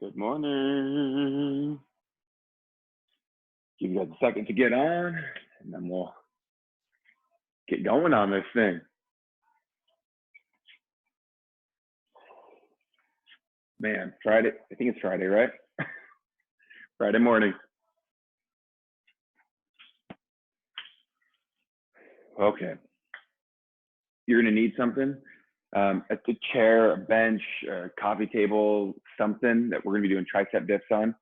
Good morning. Give you guys a second to get on, and then we'll get going on this thing. Man, Friday, I think it's Friday, right? Friday morning. Okay. You're gonna need something. A chair, a bench, a coffee table, something that we're gonna be doing tricep dips on.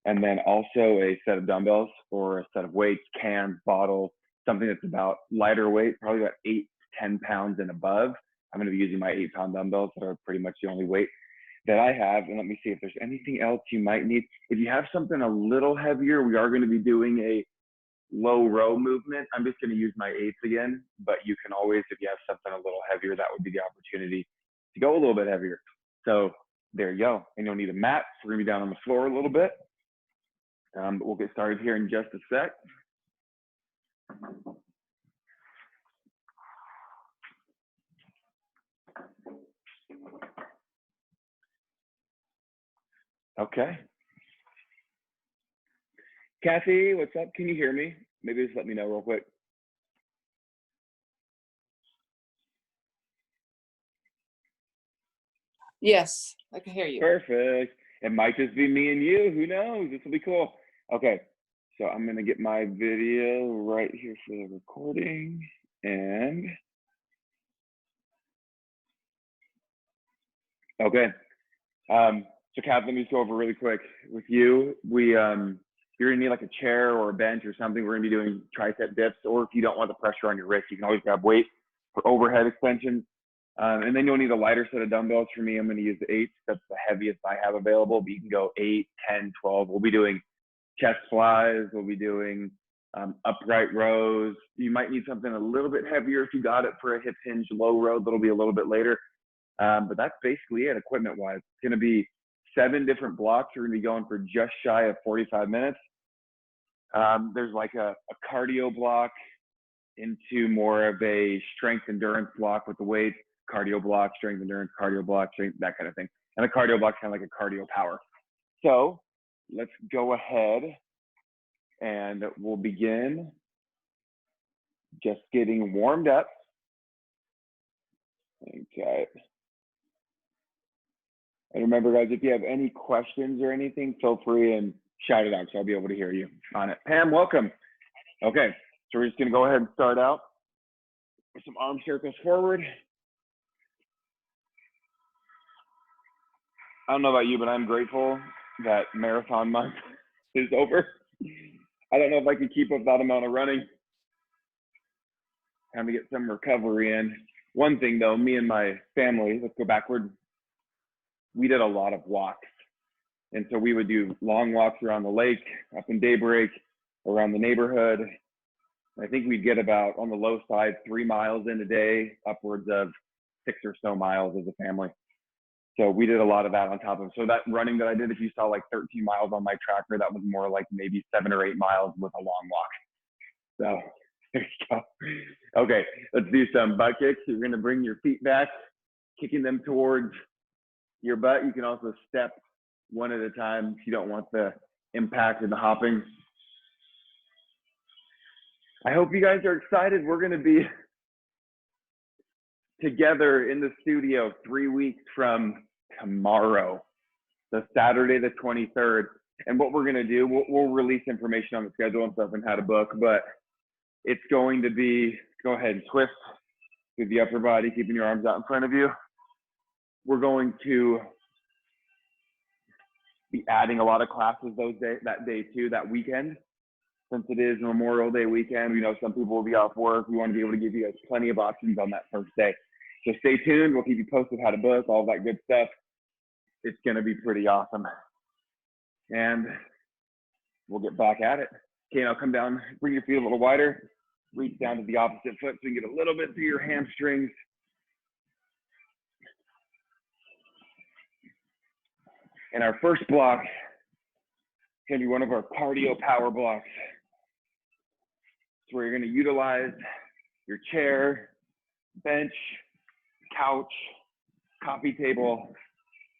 And then also a set of dumbbells or a set of weights, cans, bottle, something that's about lighter weight, probably about 8 to 10 pounds and above. I'm gonna be using my 8-pound dumbbells that are pretty much the only weight that I have. And let me see if there's anything else you might need. If you have something a little heavier, we are gonna be doing a low row movement. I'm just gonna use my 8s again, but you can always, if you have something a little heavier, that would be the opportunity to go a little bit heavier. So there you go. And you'll need a mat. So we're gonna be down on the floor a little bit. But we'll get started here in just a sec. Okay. Kathy, what's up? Can you hear me? Maybe just let me know real quick. Yes, I can hear you. Perfect. It might just be me and you. Who knows? This will be cool. Okay. So I'm going to get my video right here for the recording. And okay. So Kath, let me just go over really quick with you. You're gonna need like a chair or a bench or something. We're gonna be doing tricep dips, or if you don't want the pressure on your wrist, you can always grab weight for overhead extensions. And then you'll need a lighter set of dumbbells. For me, I'm gonna use the 8s. That's the heaviest I have available, but you can go 8, 10, 12. We'll be doing chest flies. We'll be doing upright rows. You might need something a little bit heavier if you got it for a hip hinge low row. That'll be a little bit later. But that's basically it equipment-wise. It's gonna be 7 different blocks. We're gonna be going for just shy of 45 minutes. There's like a cardio block into more of a strength endurance block with the weights, cardio block, strength endurance, cardio block, strength, that kind of thing. And a cardio block is kind of like a cardio power. So let's go ahead and we'll begin just getting warmed up. Okay. And remember, guys, if you have any questions or anything, feel free and shout it out so I'll be able to hear you on it. Pam, welcome. Okay, so we're just going to go ahead and start out with some arm circles forward. I don't know about you, but I'm grateful that marathon month is over. I don't know if I could keep up that amount of running. Time to get some recovery in. One thing, though, me and my family, let's go backward. We did a lot of walks. And so we would do long walks around the lake, up in Daybreak, around the neighborhood. I think we'd get about, on the low side, 3 miles in a day, upwards of 6 or so miles as a family. So we did a lot of that on top of. So that running that I did, if you saw like 13 miles on my tracker, that was more like maybe 7 or 8 miles with a long walk. So there you go. Okay, let's do some butt kicks. You're gonna bring your feet back, kicking them towards your butt. You can also step one at a time if you don't want the impact and the hopping. I hope you guys are excited. We're going to be together in the studio 3 weeks from tomorrow, so Saturday the 23rd. And what we're going to do, we'll release information on the schedule and stuff and how to book, but it's going to be, go ahead and twist through the upper body, keeping your arms out in front of you. We're going to be adding a lot of classes that day too, that weekend. Since it is Memorial Day weekend, we know some people will be off work. We want to be able to give you guys plenty of options on that first day. So stay tuned. We'll keep you posted how to book, all that good stuff. It's going to be pretty awesome. And we'll get back at it. Okay, now come down, bring your feet a little wider. Reach down to the opposite foot so you can get a little bit through your hamstrings. And our first block is going to be one of our cardio power blocks. It's where you're going to utilize your chair, bench, couch, coffee table,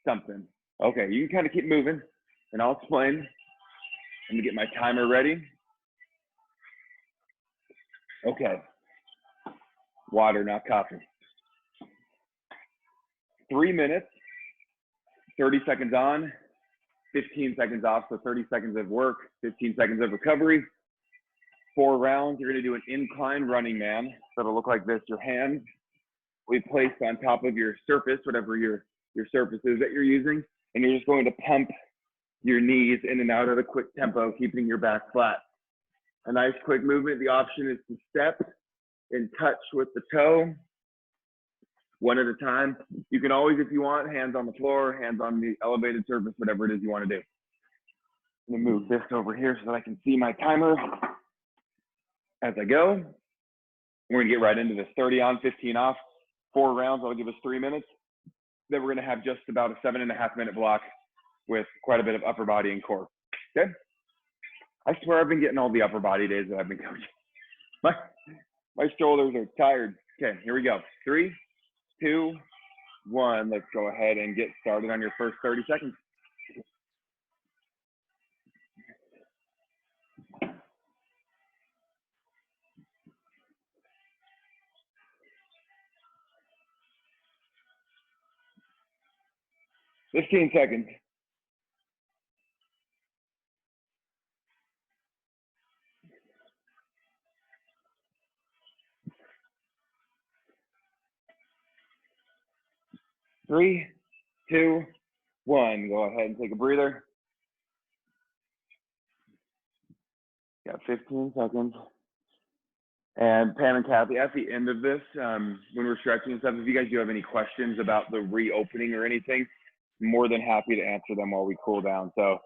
something. Okay, you can kind of keep moving and I'll explain. Let me get my timer ready. Okay, water, not coffee. 3 minutes, 30 seconds on, 15 seconds off, so 30 seconds of work, 15 seconds of recovery. 4 rounds, you're gonna do an incline running, man. So it'll look like this. Your hands will be placed on top of your surface, whatever your surface is that you're using, and you're just going to pump your knees in and out at a quick tempo, keeping your back flat. A nice quick movement. The option is to step and touch with the toe, one at a time. You can always, if you want, hands on the floor, hands on the elevated surface, whatever it is you want to do. I'm gonna move this over here so that I can see my timer as I go. We're gonna get right into this. 30 on, 15 off, 4 rounds. That'll give us 3 minutes. Then we're gonna have just about a 7.5 minute block with quite a bit of upper body and core. Okay? I swear I've been getting all the upper body days that I've been coaching. My shoulders are tired. Okay, here we go. 3, 2, 1. Let's go ahead and get started on your first 30 seconds. Fifteen seconds. 3, 2, 1. Go ahead and take a breather. Got 15 seconds. And Pam and Kathy, at the end of this, when we're stretching and stuff, if you guys do have any questions about the reopening or anything, I'm more than happy to answer them while we cool down. So if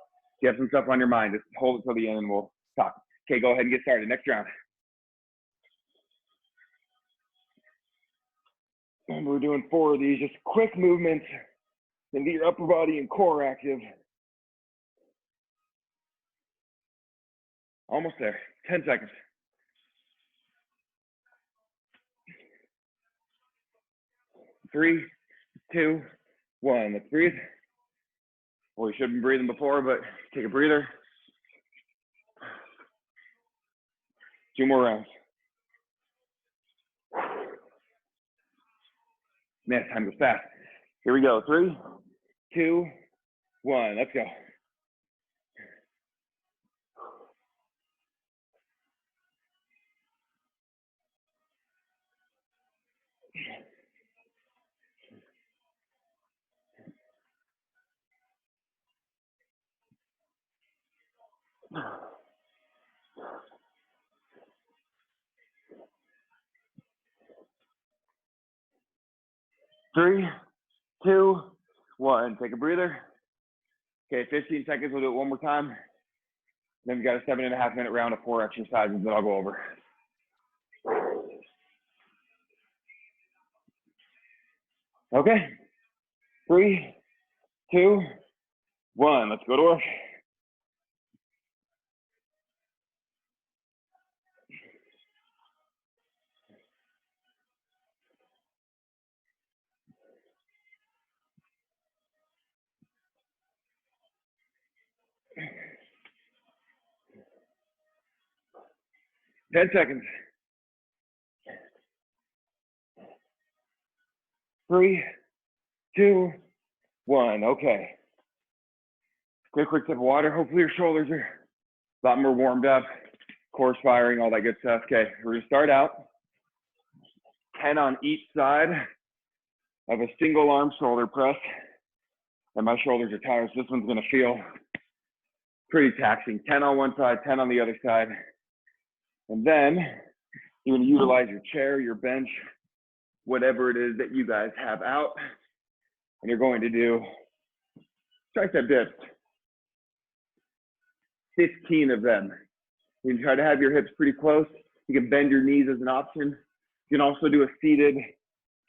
you have some stuff on your mind, just hold it till the end and we'll talk. Okay, go ahead and get started. Next round. And we're doing 4 of these, just quick movements and get your upper body and core active. Almost there. 10 seconds. 3, 2, 1. Let's breathe. Well, we should have been breathing before, but take a breather. 2 more rounds. Man, time goes fast. Here we go. 3, 2, 1. Let's go. Three, 2, 1. Take a breather. Okay, 15 seconds. We'll do it one more time. Then we got a 7.5 minute round of 4 exercises that I'll go over. Okay. 3, 2, 1. Let's go to work. Ten seconds. 3, 2, 1. Okay. Take a quick sip of water. Hopefully your shoulders are a lot more warmed up, core firing, all that good stuff. Okay, we're gonna start out 10 on each side of a single arm shoulder press. And my shoulders are tired, so this one's gonna feel pretty taxing. 10 on one side, 10 on the other side. And then you're gonna utilize your chair, your bench, whatever it is that you guys have out. And you're going to do tricep dips. 15 of them. You can try to have your hips pretty close. You can bend your knees as an option. You can also do a seated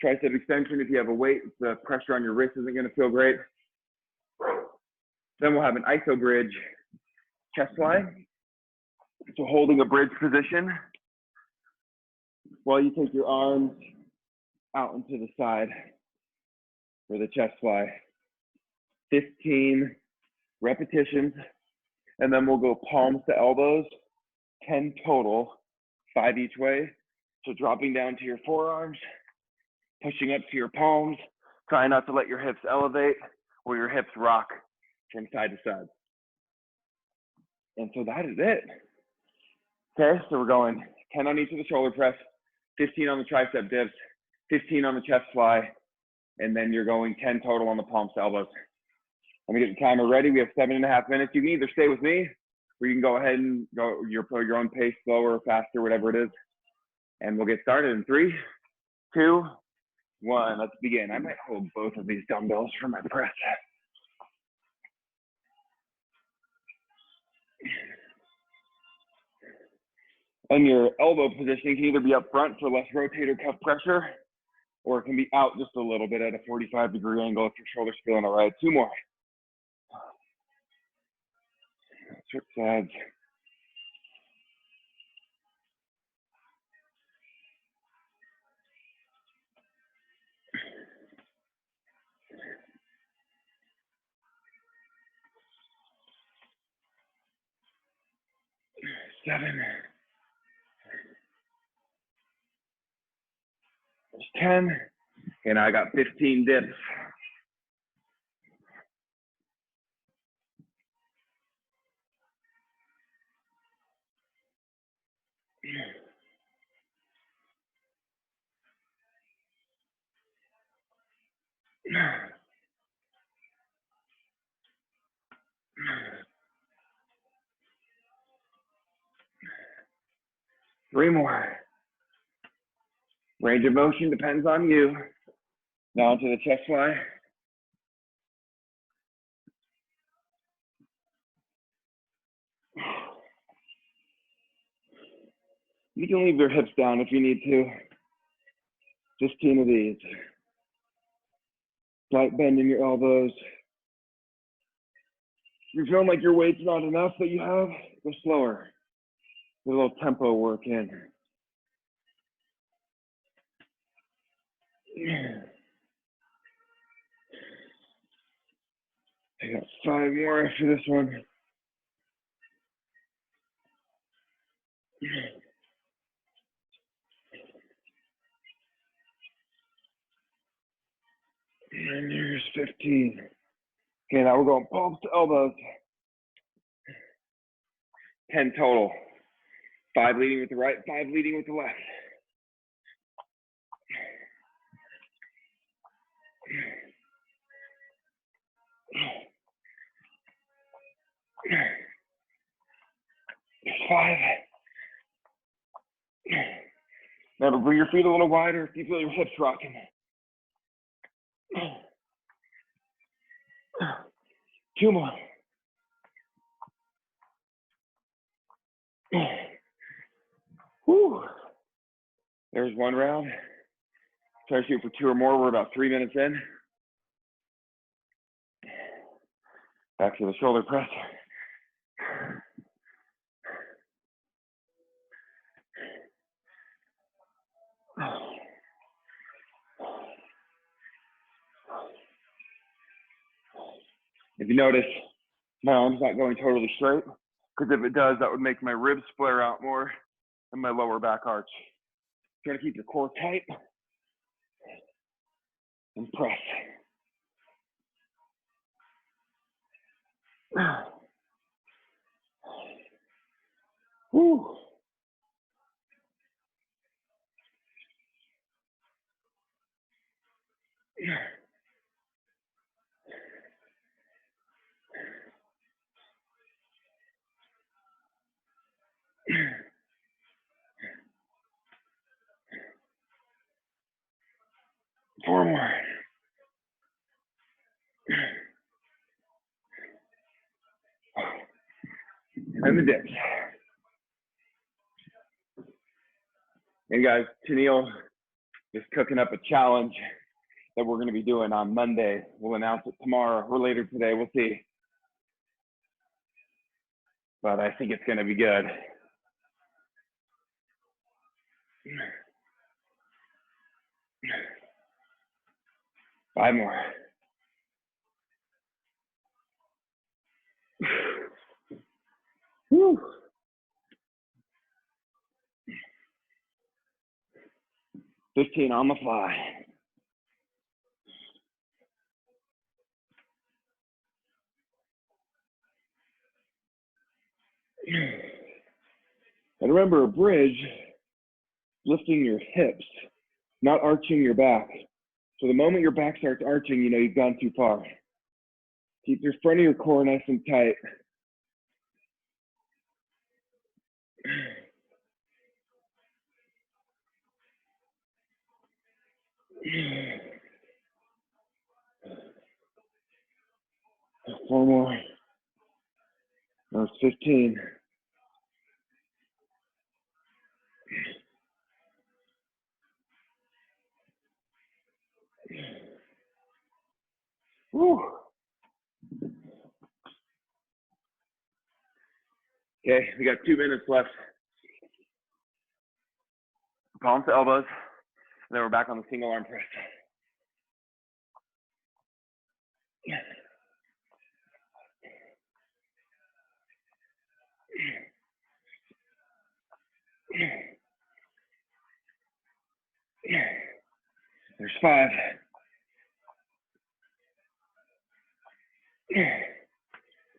tricep extension if you have a weight. The pressure on your wrist isn't gonna feel great. Then we'll have an iso bridge chest fly. So holding a bridge position while you take your arms out into the side for the chest fly. 15 repetitions, and then we'll go palms to elbows, 10 total, 5 each way. So dropping down to your forearms, pushing up to your palms, try not to let your hips elevate or your hips rock from side to side. And so that is it. Okay, so we're going 10 on each of the shoulder press, 15 on the tricep dips, 15 on the chest fly, and then you're going 10 total on the palms to elbows. Let me get the timer ready. We have 7.5 minutes. You can either stay with me or you can go ahead and go your own pace, slower, faster, whatever it is. And we'll get started in 3, 2, 1. Let's begin. I might hold both of these dumbbells for my press. And your elbow positioning can either be up front for less rotator cuff pressure, or it can be out just a little bit at a 45-degree angle if your shoulder's feeling all right. 2 more. Switch sides. Seven. There's 10. And I got 15 dips. Three more. Range of motion depends on you. Now onto the chest fly. You can leave your hips down if you need to. 15 of these. Slight bend in your elbows. If you're feeling like your weight's not enough that you have, go slower. Get a little tempo work in. I got 5 more after this one. And here's 15. Okay, now we're going palms to elbows. 10 total. 5 leading with the right, 5 leading with the left. There's 5. Now bring your feet a little wider if you feel your hips rocking. 2 more. Whew. There's 1 round. Try to shoot for 2 or more. We're about 3 minutes in. Back to the shoulder press. If you notice, my arm's not going totally straight, because if it does, that would make my ribs flare out more and my lower back arch. Try to keep your core tight and press. Woo. Four more. And the dips. And guys, Tennille is cooking up a challenge that we're going to be doing on Monday. We'll announce it tomorrow or later today. We'll see. But I think it's going to be good. Five more. Whew. 15 on the fly. And remember, a bridge, lifting your hips, not arching your back. So the moment your back starts arching, you know you've gone too far. Keep your front of your core nice and tight. Four more. That was 15. Woo. Okay, we got 2 minutes left. Palms to elbows, and then we're back on the single arm press. There's 5.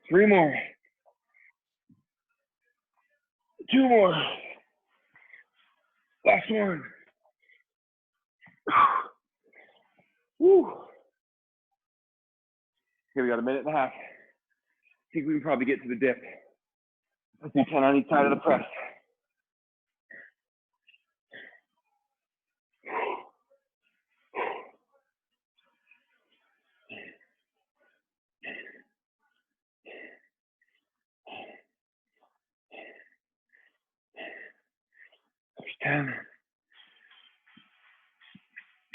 3 more. 2 more. Last one. Woo. Okay, we got a minute and a half. I think we can probably get to the dip. Let's do 10 on each side of the press. There's 10.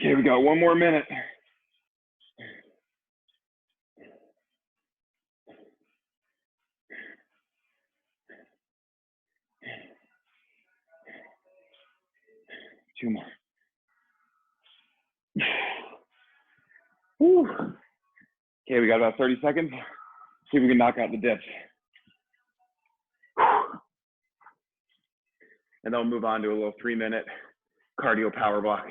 Okay, we got 1 more minute. Two more. Whew. Okay, we got about 30 seconds. See if we can knock out the dips. And then we'll move on to a little 3-minute cardio power block.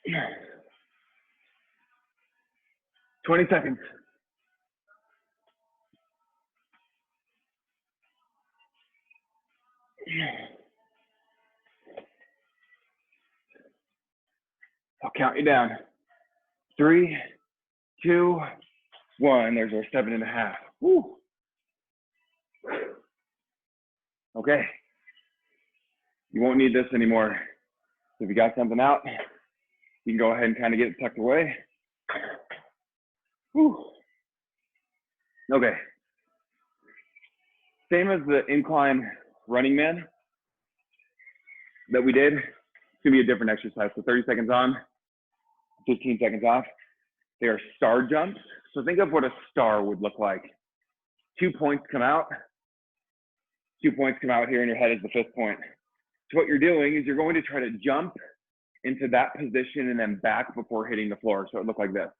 Yeah. 20 seconds. I'll count you down. 3, 2, 1. There's our 7.5. Woo. Okay. You won't need this anymore. If you got something out, you can go ahead and kind of get it tucked away. Woo. Okay. Same as the incline running man that we did. It's gonna be a different exercise. So 30 seconds on, 15 seconds off. They are star jumps. So think of what a star would look like. 2 points come out. 2 points come out here, and your head is the 5th point. So what you're doing is you're going to try to jump into that position and then back before hitting the floor. So it looked like this.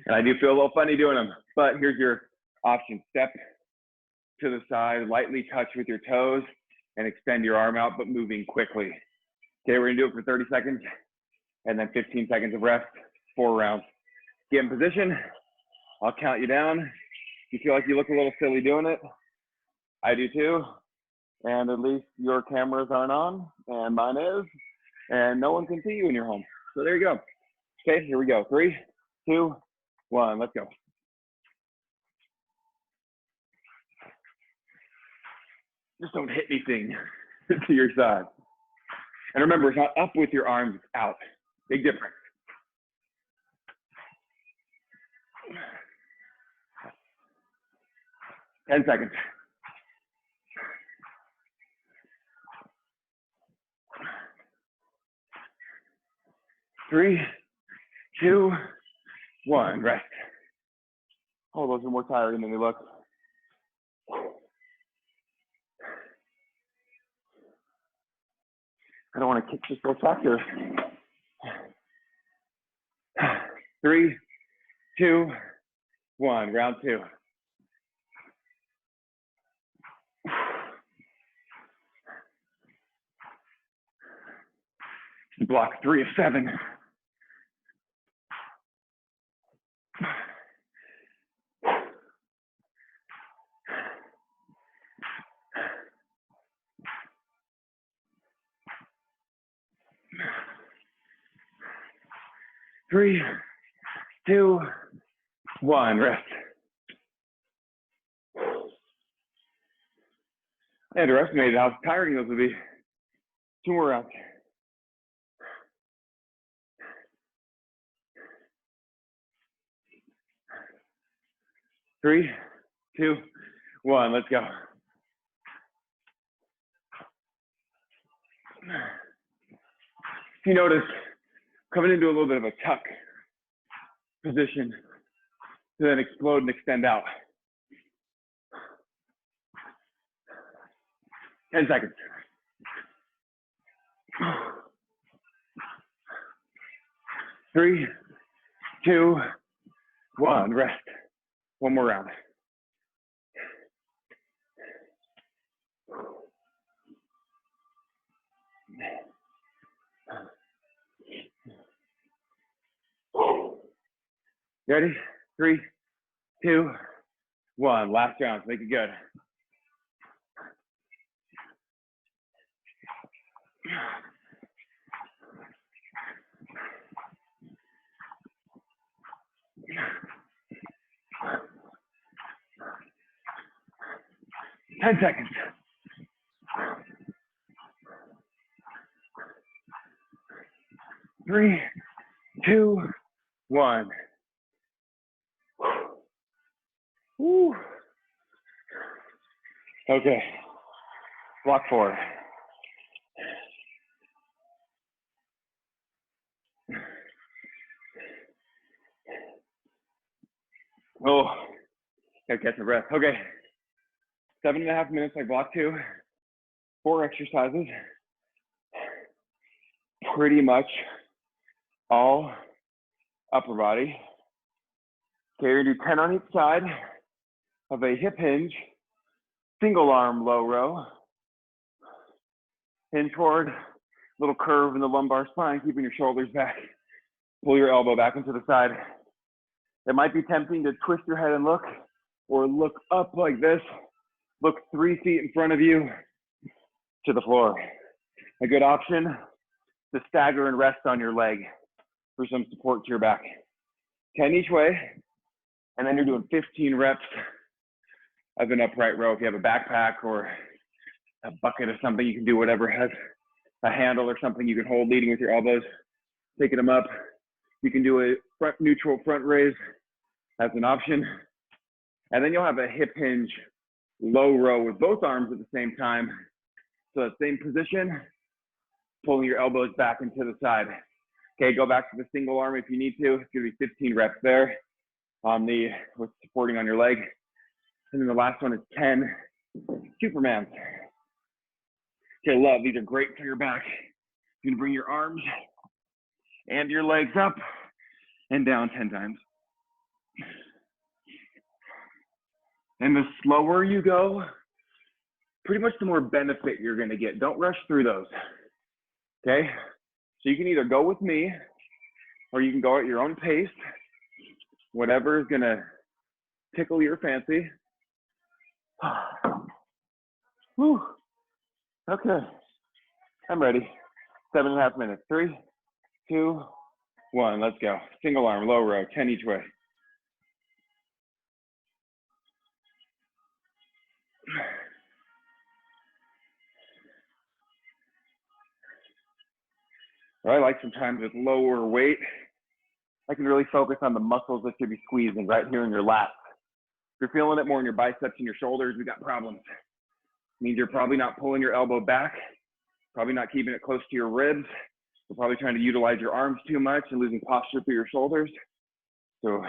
And I do feel a little funny doing them, but here's your option. Step to the side, lightly touch with your toes, and extend your arm out, but moving quickly. Okay, we're gonna do it for 30 seconds, and then 15 seconds of rest, 4 rounds. Get in position, I'll count you down. If you feel like you look a little silly doing it, I do too. And at least your cameras aren't on, and mine is, and no one can see you in your home. So there you go. Okay, here we go. 3, 2, 1, let's go. Just don't hit anything to your side. And remember, it's not up with your arms, it's out. Big difference. Ten seconds. 3, 2, 1, rest. Oh, those are more tiring than they look. I don't want to kick this little tractor. 3, 2, 1, round 2. Block 3 of 7. 3, 2, 1, rest. I underestimated how tiring those would be. 2 more rounds. 3, 2, 1, let's go. You notice coming into a little bit of a tuck position to then explode and extend out. 10 seconds. 3, 2, 1, rest. 1 more round. Ready? 3, 2, 1. Last round. Make it good. Ten seconds. 3, 2, 1. Woo. Okay. Block 4. Oh, gotta catch my breath. Okay. 7.5 minutes like block 2. 4 exercises. Pretty much all upper body. Okay, you're gonna do 10 on each side of a hip hinge, single arm low row. Hinge forward, little curve in the lumbar spine, keeping your shoulders back. Pull your elbow back into the side. It might be tempting to twist your head and look, or look up like this. Look 3 feet in front of you to the floor. A good option to stagger and rest on your leg for some support to your back. 10 each way, and then you're doing 15 reps of an upright row. If you have a backpack or a bucket or something, you can do whatever has a handle or something you can hold leading with your elbows, taking them up. You can do a front neutral front raise as an option. And then you'll have a hip hinge low row with both arms at the same time. So that same position, pulling your elbows back into the side. Okay, go back to the single arm if you need to. It's gonna be 15 reps there on the, with supporting on your leg. And then the last one is 10 Supermans. Okay, love, these are great for your back. You're gonna bring your arms and your legs up and down 10 times. And the slower you go, pretty much the more benefit you're gonna get. Don't rush through those, okay? So you can either go with me or you can go at your own pace, whatever is gonna tickle your fancy. Whew. Okay, I'm ready. 7.5 minutes. 3, 2, 1, let's go. Single arm, low row, 10 each way. What I like sometimes with lower weight, I can really focus on the muscles that should be squeezing right here in your lats. If you're feeling it more in your biceps and your shoulders, we got problems. It means you're probably not pulling your elbow back, probably not keeping it close to your ribs. You're probably trying to utilize your arms too much and losing posture through your shoulders. So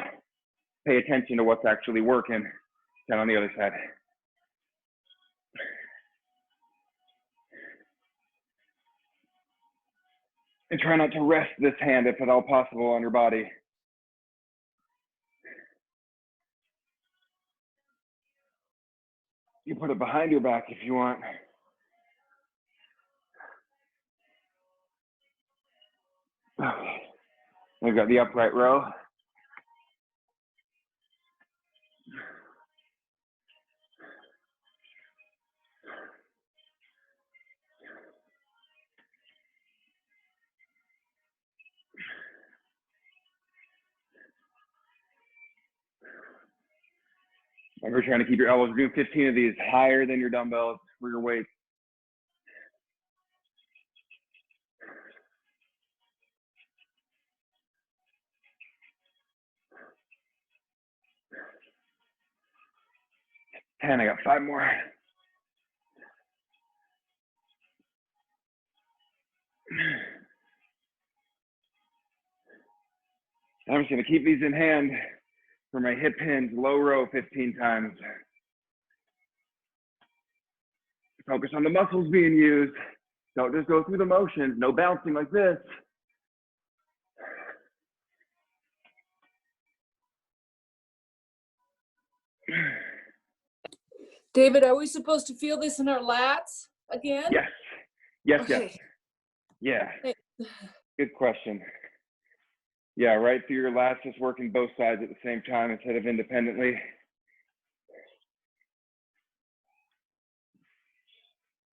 pay attention to what's actually working. And on the other side. And try not to rest this hand if at all possible on your body. You put it behind your back if you want. Okay. We've got the upright row. Remember, trying to keep your elbows. Do 15 of these higher than your dumbbells for your weight. I got 5 more. I'm just going to keep these in hand for my hip hinge low row 15 times. Focus on the muscles being used. Don't just go through the motions. No bouncing like this. David, are we supposed to feel this in our lats again? Yes. Yes, Okay. yes. Yeah. Hey. Good question. Yeah, right through your lats, just working both sides at the same time instead of independently.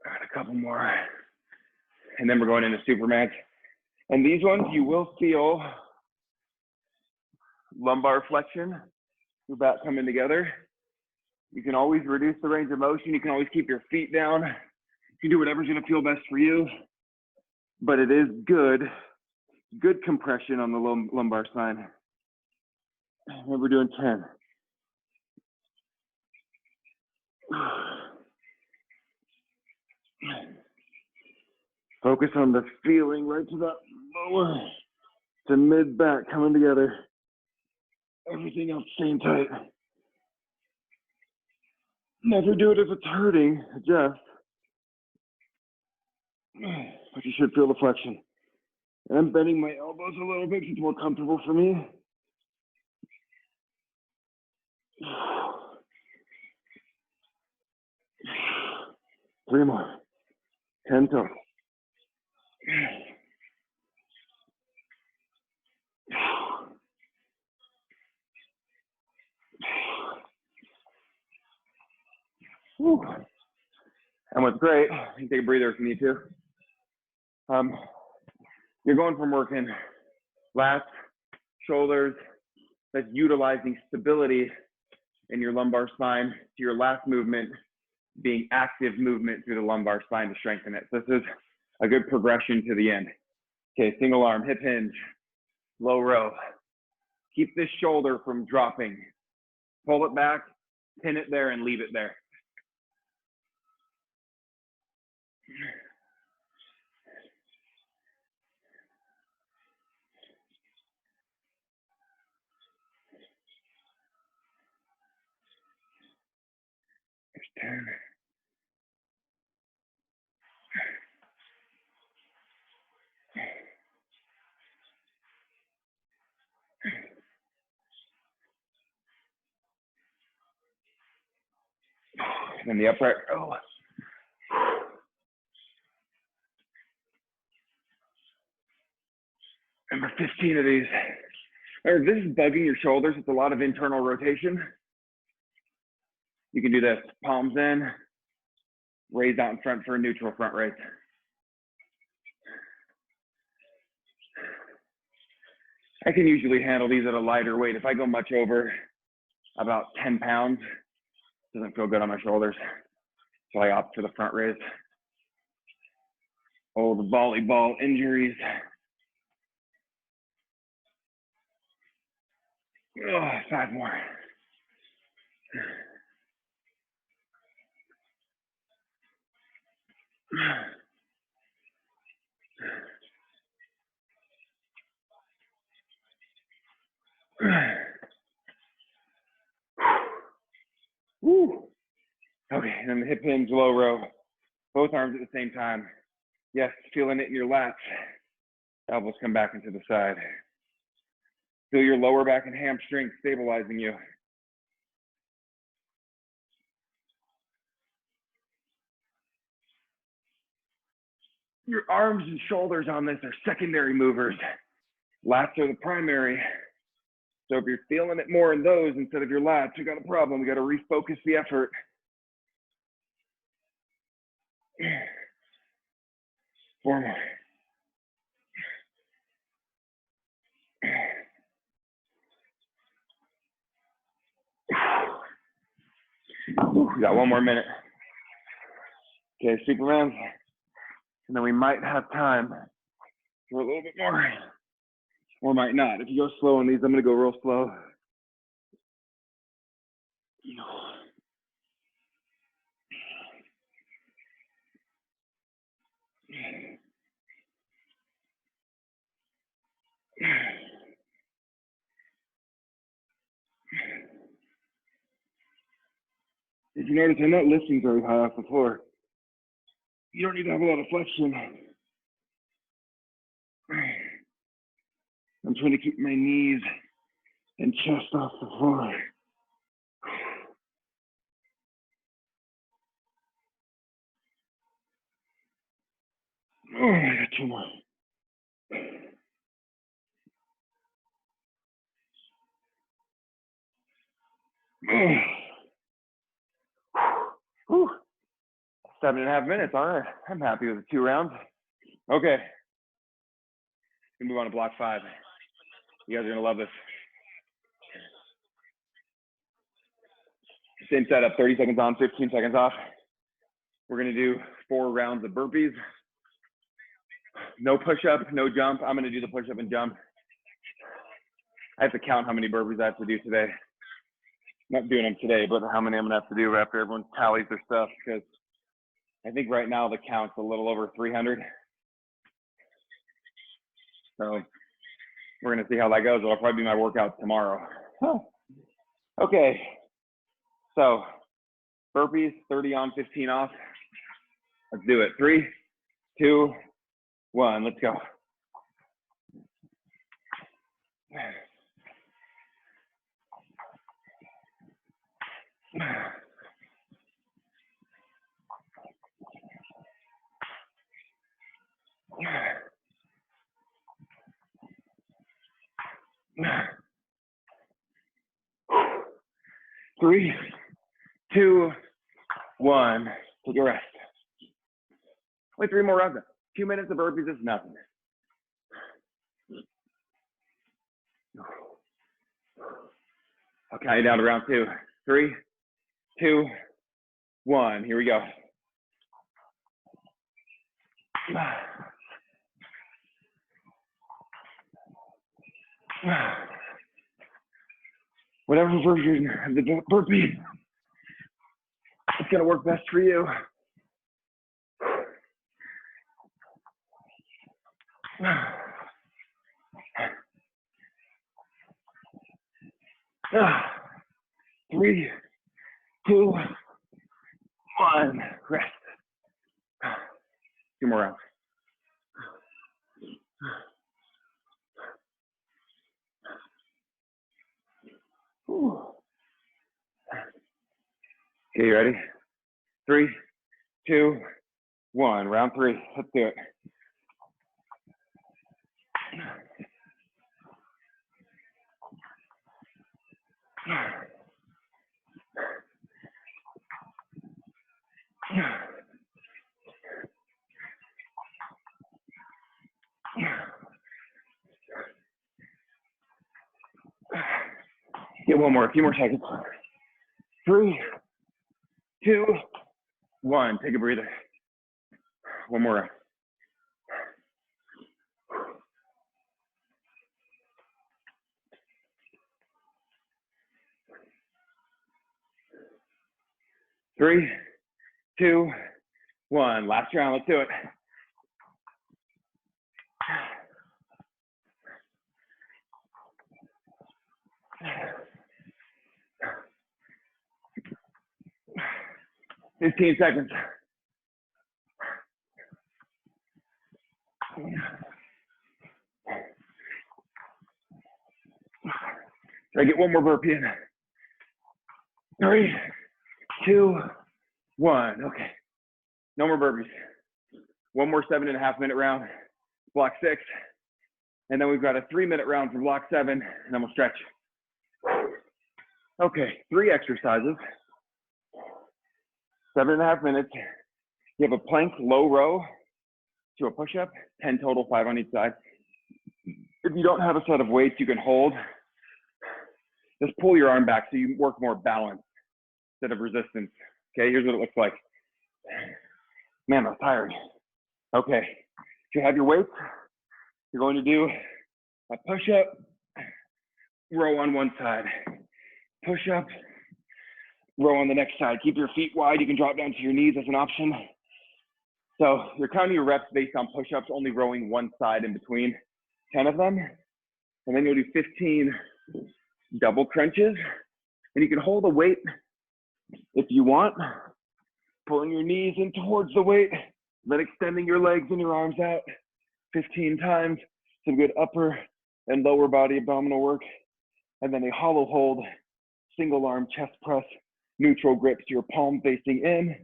All right, a couple more. And then we're going into Supermans. And these ones, you will feel lumbar flexion, your back coming together. You can always reduce the range of motion. You can always keep your feet down. You can do whatever's going to feel best for you. But it is good compression on the lumbar spine. And we're doing 10. Focus on the feeling right to that lower to mid back coming together. Everything else staying tight. Never do it if it's hurting, adjust. But you should feel the flexion. And I'm bending my elbows a little bit because it's more comfortable for me. Three more. 10 total. Whew. And what's great, you can take a breather if you need to. You're going from working lats, shoulders, that's utilizing stability in your lumbar spine to your last movement being active movement through the lumbar spine to strengthen it. So this is a good progression to the end. Okay, single arm, hip hinge, low row. Keep this shoulder from dropping. Pull it back, pin it there, and leave it there. There's 10. And the upright row. Number 15 of these. Or if this is bugging your shoulders, it's a lot of internal rotation. You can do this, palms in, raise out in front for a neutral front raise. I can usually handle these at a lighter weight. If I go much over about 10 pounds, it doesn't feel good on my shoulders. So I opt for the front raise. Oh, the volleyball injuries. Oh, 5 more. Woo. Okay, and then the hip hinge low row. Both arms at the same time. Yes, feeling it in your lats. Elbows come back into the side. Feel your lower back and hamstring stabilizing you. Your arms and shoulders on this are secondary movers. Lats are the primary. So if you're feeling it more in those instead of your lats, you got a problem. We got to refocus the effort. Four more. We got one more minute. Okay, Superman. And then we might have time for a little bit more, or might not. If you go slow on these, I'm gonna go real slow. If you notice, I'm not lifting very high off the floor. You don't need to have a lot of flexion. I'm trying to keep my knees and chest off the floor. Oh, I got two more. Whew. 7.5 minutes. All right. I'm happy with the 2 rounds. Okay. We move on to block 5. You guys are going to love this. Same setup, 30 seconds on, 15 seconds off. We're going to do 4 rounds of burpees. No push-up, no jump. I'm going to do the push-up and jump. I have to count how many burpees I have to do today. Not doing them today, but how many I'm going to have to do after everyone tallies their stuff, because I think right now the count's a little over 300. So we're going to see how that goes. It'll probably be my workout tomorrow. Okay. So burpees, 30 on, 15 off. Let's do it. 3, 2, 1. Let's go. Three, 2, 1. Take a rest. Wait, 3 more rounds. 2 minutes of burpees is nothing. I'll count you down to round 2. 3, 2, 1. Here we go. Whatever version of the burpee, it's gonna work best for you. 3, 2, 1. Rest. 2 more rounds. Okay, you ready? 3, 2, 1. Round 3. Let's do it. Get one more, a few more seconds. 3, 2, 1. Take a breather. One more round. Three, 2, 1. Last round. Let's do it. Fifteen seconds. Try to get one more burpee in. 3, 2, 1. Okay. No more burpees. One more 7.5-minute round, block 6. And then we've got a 3-minute round for block 7, and then we'll stretch. Okay, 3 exercises, 7.5 minutes. You have a plank low row to a push-up, 10 total, 5 on each side. If you don't have a set of weights you can hold, just pull your arm back so you work more balance instead of resistance. Okay, here's what it looks like. Man, I'm tired. Okay, if you have your weights, you're going to do a push-up, row on one side, push-up, row on the next side. Keep your feet wide. You can drop down to your knees as an option. So you're counting your reps based on push-ups, only rowing one side in between, 10 of them. And then you'll do 15 double crunches. And you can hold a weight if you want, pulling your knees in towards the weight, then extending your legs and your arms out 15 times. Some good upper and lower body abdominal work. And then a hollow hold, single arm chest press, neutral grip so your palm facing in.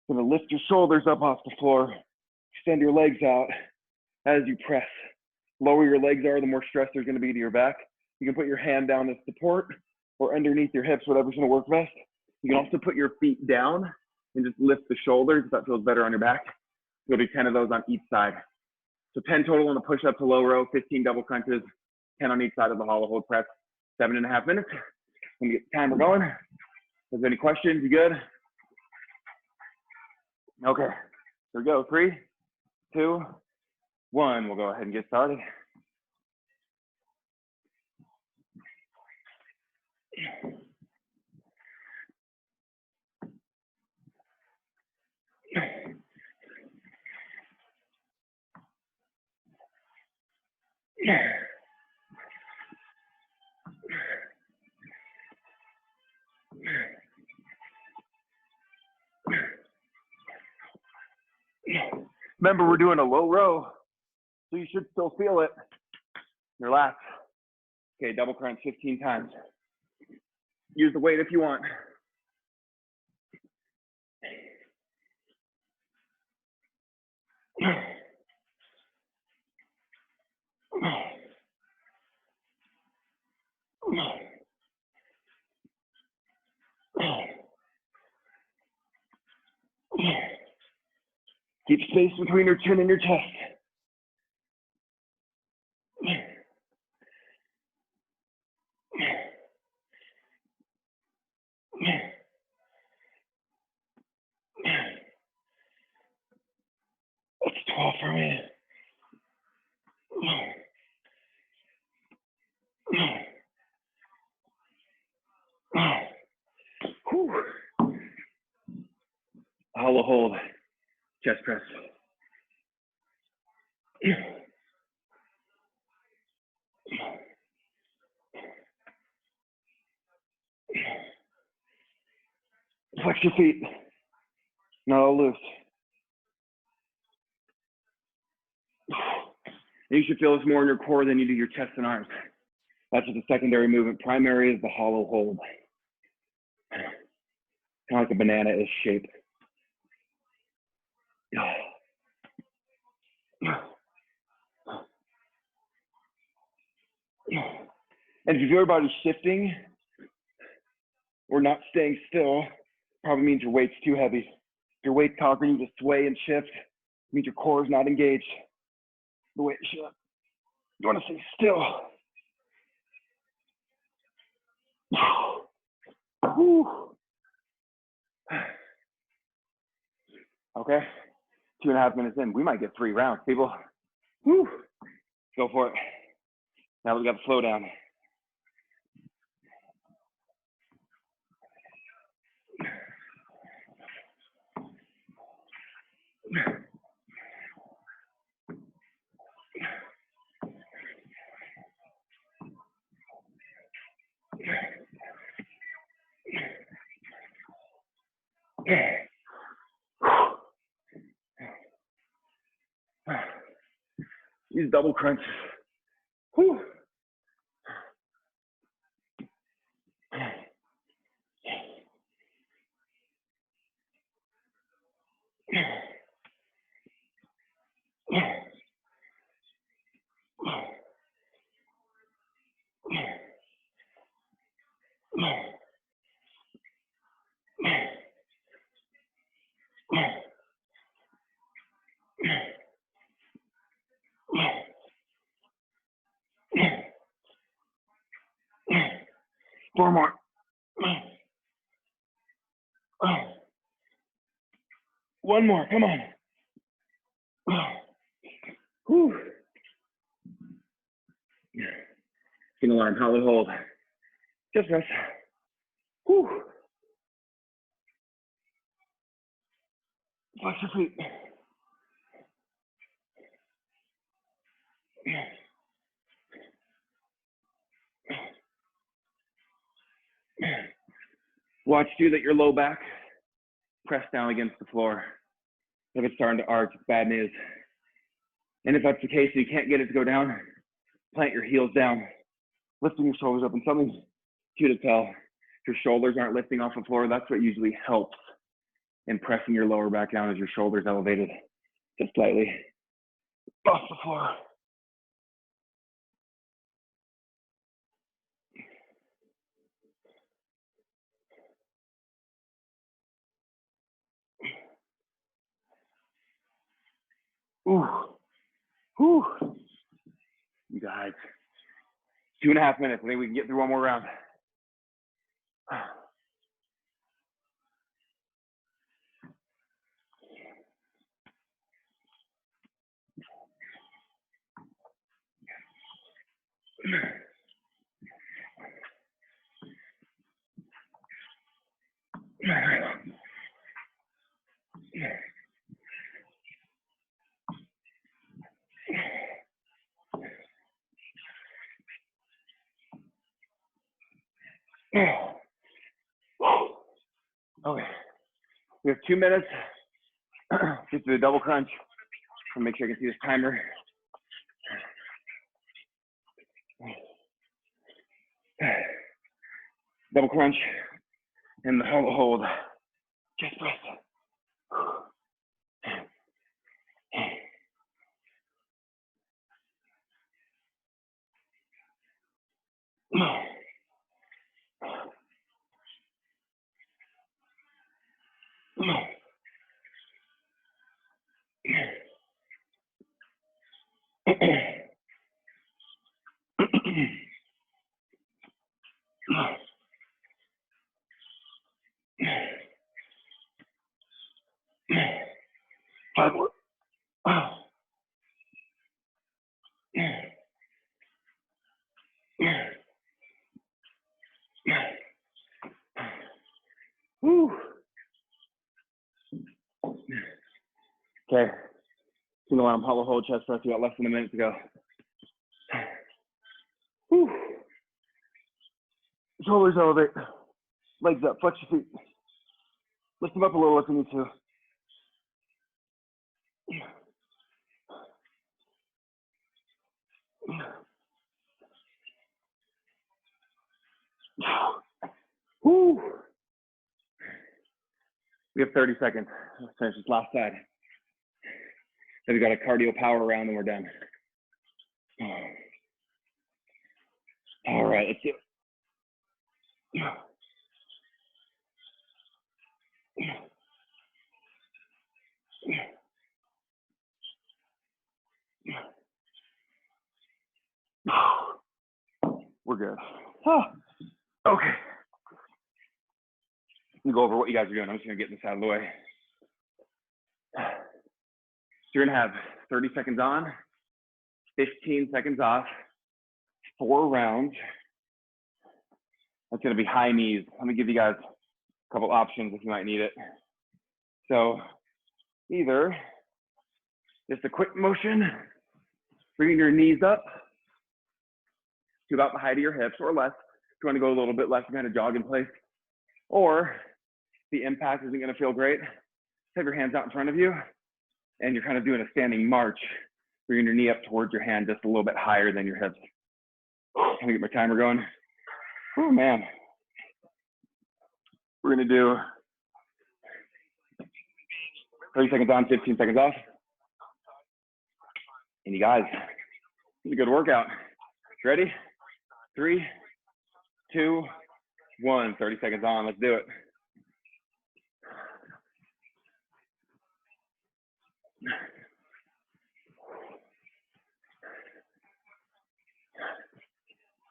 Gonna lift your shoulders up off the floor, extend your legs out as you press. Lower your legs are, the more stress there's gonna be to your back. You can put your hand down as support or underneath your hips, whatever's gonna work best. You can also put your feet down and just lift the shoulders if that feels better on your back. You'll do 10 of those on each side. So 10 total on the push-up to low row, 15 double crunches, 10 on each side of the hollow hold press, 7.5 minutes. Let me get the timer going. If there's any questions, you good? Okay, here we go. 3, 2, 1. We'll go ahead and get started. Remember, we're doing a low row, so you should still feel it. Your lats. Okay, double crunch 15 times. Use the weight if you want. Keep space between your chin and your chest. That's 12 for me. Whew. Hollow hold, chest press. Flex your feet, not all loose. You should feel this more in your core than you do your chest and arms. That's just a secondary movement. Primary is the hollow hold. Kind of like a banana-ish shape. And if you feel your body shifting or not staying still, probably means your weight's too heavy. If your weight's causing you to sway and shift, it means your core is not engaged. The weight shift. You want to stay still. Okay, 2.5 minutes in. We might get 3 rounds, people. Whew. Go for it. Now we got the flow down. Use double crunch. Whew. 4 more. One more, come on. Whew. Single arm, hollow hold. Just rest. Whew. Flex your feet. Watch too that your low back press down against the floor. If it's starting to arch, it's bad news. And if that's the case and you can't get it to go down, plant your heels down, lifting your shoulders up. And something cute to tell, if your shoulders aren't lifting off the floor, that's what usually helps in pressing your lower back down, as your shoulders elevated just slightly off the floor. Ooh, whew. You guys, 2.5 minutes. I think we can get through one more round. Okay, we have 2 minutes. Just do a double crunch. I'll make sure I can see this timer. Double crunch and the hollow hold. Chest press. Five more. Woo. Okay. Single arm hollow hold chest press. We got less than a minute to go. Woo. Shoulders elevate. Legs up. Flex your feet. Lift them up a little if you need to. Woo. We have 30 seconds. Let's finish this last side. Then we got a cardio power round and we're done. All right, let's do it. We're good. Okay. Let me go over what you guys are doing. I'm just gonna get this out of the way. So you're gonna have 30 seconds on, 15 seconds off, 4 rounds. That's gonna be high knees. Let me give you guys a couple options if you might need it. So either just a quick motion, bringing your knees up to about the height of your hips or less. If you want to go a little bit less, you kind of jog in place. Or the impact isn't going to feel great. Have your hands out in front of you, and you're kind of doing a standing march, bringing your knee up towards your hand just a little bit higher than your hips. Let me get my timer going. Oh man. We're going to do 30 seconds on, 15 seconds off. And you guys, it's a good workout. Ready? 3, 2, 1. 30 seconds on. Let's do it.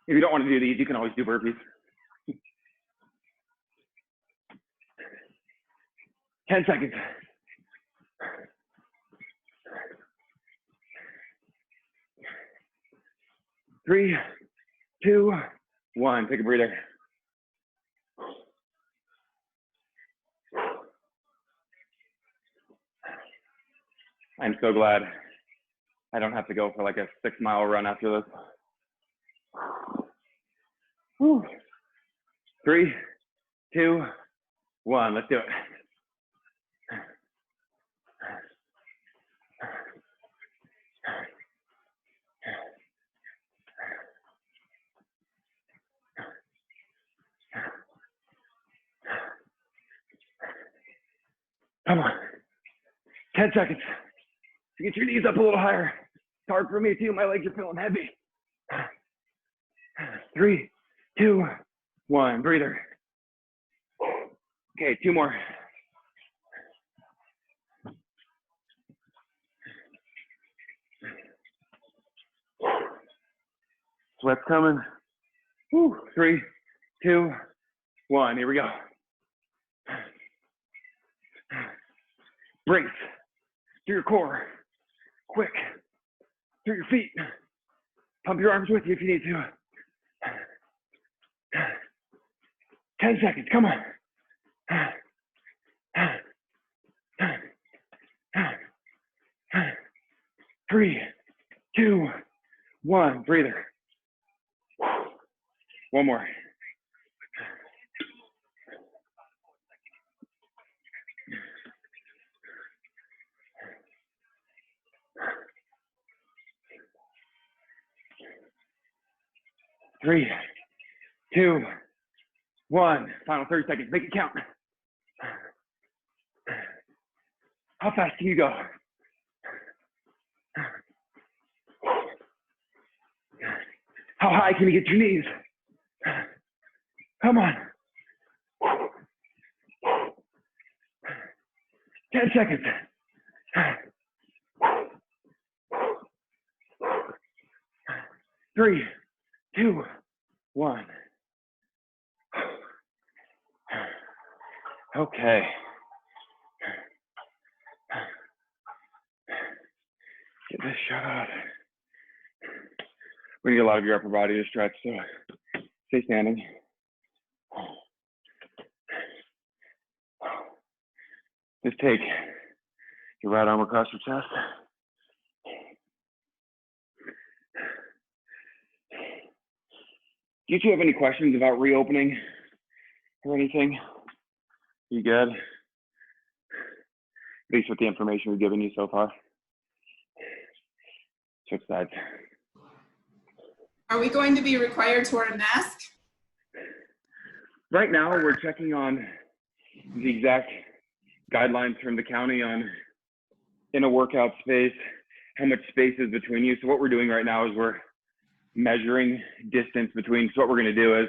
If you don't want to do these, you can always do burpees. 10 seconds. 3, 2, 1. Take a breather. I'm so glad I don't have to go for like a 6-mile run after this. Whew. 3, 2, 1. Let's do it. Come on. 10 seconds. To get your knees up a little higher. It's hard for me too. My legs are feeling heavy. 3, 2, 1. Breather. Okay, 2 more. Sweat's coming. Whew. 3, 2, 1. Here we go. Brace through your core. Quick. Through your feet. Pump your arms with you if you need to. 10 seconds. Come on. 3, 2, 1. Breather. 1 more. Three, 2, 1. Final 30 seconds. Make it count. How fast can you go? How high can you get your knees? Come on. 10 seconds. 3, 2, 1. Okay. Get this shut off. We need a lot of your upper body to stretch, so stay standing. Just take your right arm across your chest. Do you have any questions about reopening or anything? You good? At least with the information we've given you so far. Switch sides. Are we going to be required to wear a mask? Right now, we're checking on the exact guidelines from the county on in a workout space, how much space is between you. So what we're doing right now is we're measuring distance between. So what we're going to do is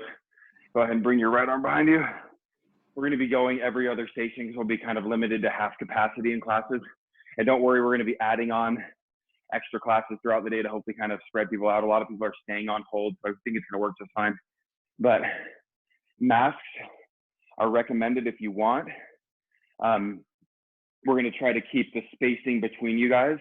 go ahead and bring your right arm behind you. We're going to be going every other station because we'll be kind of limited to half capacity in classes. And don't worry, we're going to be adding on extra classes throughout the day to hopefully kind of spread people out. A lot of people are staying on hold, so I think it's going to work just fine. But masks are recommended if you want. We're going to try to keep the spacing between you guys,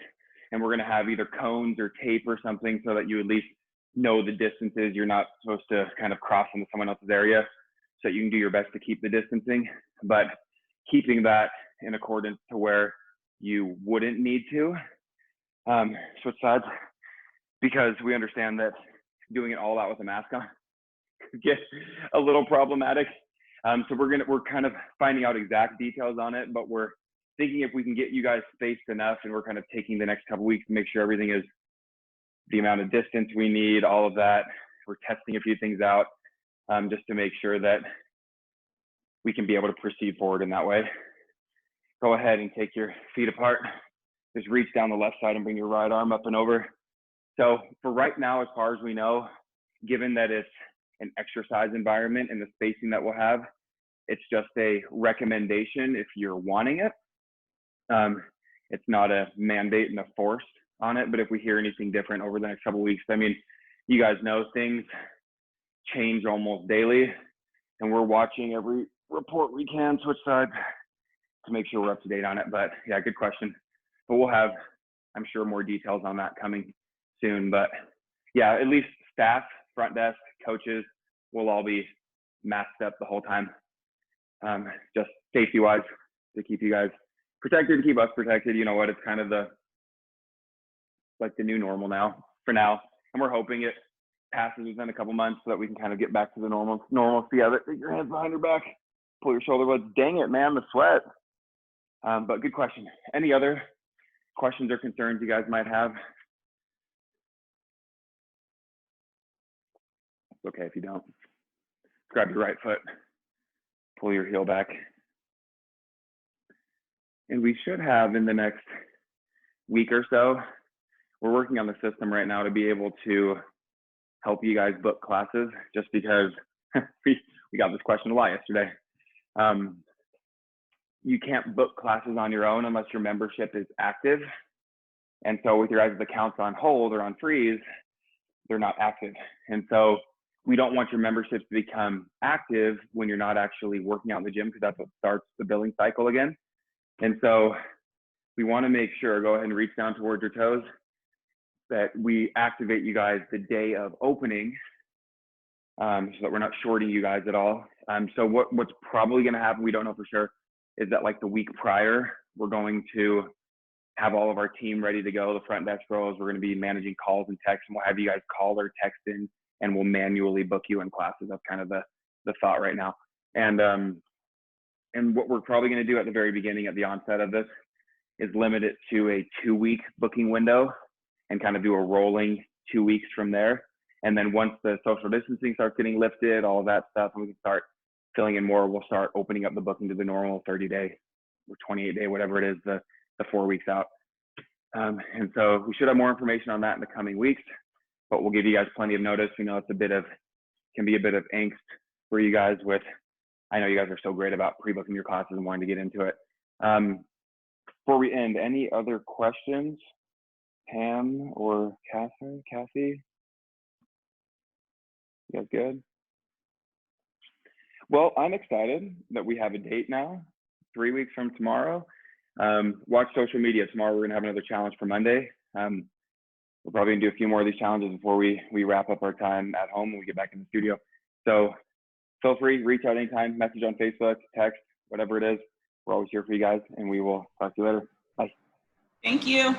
and we're going to have either cones or tape or something so that you at least know the distances. You're not supposed to kind of cross into someone else's area, so you can do your best to keep the distancing, but keeping that in accordance to where you wouldn't need to switch sides, because we understand that doing it all out with a mask on could get a little problematic. So we're kind of finding out exact details on it, but we're thinking if we can get you guys spaced enough, and we're kind of taking the next couple weeks to make sure everything is the amount of distance we need, all of that. We're testing a few things out just to make sure that we can be able to proceed forward in that way. Go ahead and take your feet apart. Just reach down the left side and bring your right arm up and over. So for right now, as far as we know, given that it's an exercise environment and the spacing that we'll have, it's just a recommendation if you're wanting it. It's not a mandate and a force on it, but if we hear anything different over the next couple of weeks, I mean, you guys know things change almost daily, and we're watching every report we can switch sides. to make sure we're up to date on it. But yeah, good question. But we'll have, I'm sure, more details on that coming soon. But yeah, at least staff, front desk, coaches will all be masked up the whole time, just safety-wise, to keep you guys protected, to keep us protected. You know what? It's kind of the new normal now, for now. And we're hoping it passes within a couple months so that we can kind of get back to the normalcy of it. Take your hands behind your back, pull your shoulder blades. Dang it, man, the sweat. But good question. Any other questions or concerns you guys might have? It's okay if you don't. Grab your right foot, pull your heel back. And we should have, in the next week or so, we're working on the system right now to be able to help you guys book classes, just because we got this question a lot yesterday. You can't book classes on your own unless your membership is active. And so with your guys' accounts on hold or on freeze, they're not active. And so we don't want your memberships to become active when you're not actually working out in the gym, because that's what starts the billing cycle again. And so we want to make sure, go ahead and reach down towards your toes, that we activate you guys the day of opening, so that we're not shorting you guys at all. So what's probably going to happen, we don't know for sure, is that like the week prior, we're going to have all of our team ready to go. The front desk pros, we're going to be managing calls and texts, and we'll have you guys call or text in, and we'll manually book you in classes. That's kind of the thought right now. And what we're probably going to do at the very beginning, at the onset of this, is limit it to a 2-week booking window and kind of do a rolling 2 weeks from there. And then once the social distancing starts getting lifted, all of that stuff, and we can start filling in more, we'll start opening up the booking to the normal 30-day or 28-day, whatever it is, the 4 weeks out. And so we should have more information on that in the coming weeks, but we'll give you guys plenty of notice. We know it's can be a bit of angst for you guys with, I know you guys are so great about pre-booking your classes and wanting to get into it. Before we end, any other questions? Pam or Cassie? You guys good? Well, I'm excited that we have a date now, 3 weeks from tomorrow. Watch social media. Tomorrow we're gonna have another challenge for Monday. We're probably gonna do a few more of these challenges before we wrap up our time at home when we get back in the studio. So feel free, reach out anytime, message on Facebook, text, whatever it is. We're always here for you guys, and we will talk to you later. Bye. Thank you.